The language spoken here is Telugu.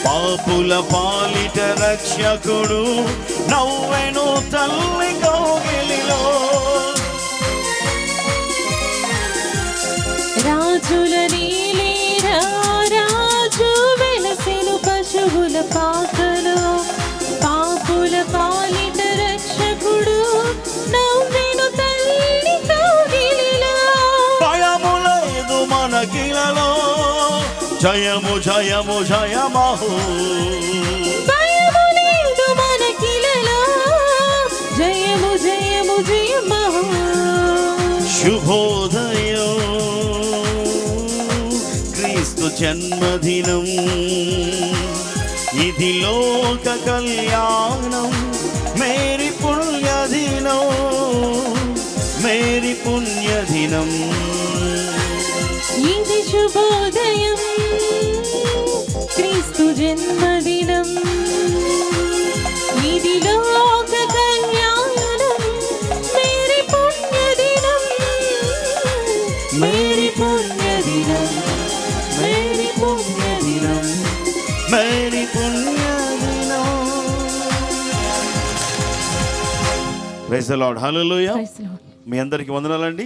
పాపుల పాలిట రక్షకుడు నవ్వెను తల్లి కౌగిలిలో. రాజుల నీలేరా రాజు వెలసెను పశువుల పాకలో. పాపుల పాలిట రక్షకుడు నవ్వెను తల్లి కౌగిలిలో. భయము లేదు మనకిలలో, జయము జయము జయమహో. భయము లేదు మనకిలలో, జయము జయము జయమహో. శుభోదయం క్రీస్తు జన్మదినం, ఇది లోక కళ్యాణం. మేరీ పుణ్యదినం, మేరీ పుణ్యదినం. ఇది శుభోదయం క్రీస్తు జన్మదినం, ఇది లోక కళ్యాణం. మేరీ పుణ్యదినం, మేరీ పుణ్యదినం, మేరీ పుణ్యదినం, మేరీ పుణ్యదినం. Praise the Lord. Hallelujah. Praise the Lord. మీ అందరికీ వందనాలండి.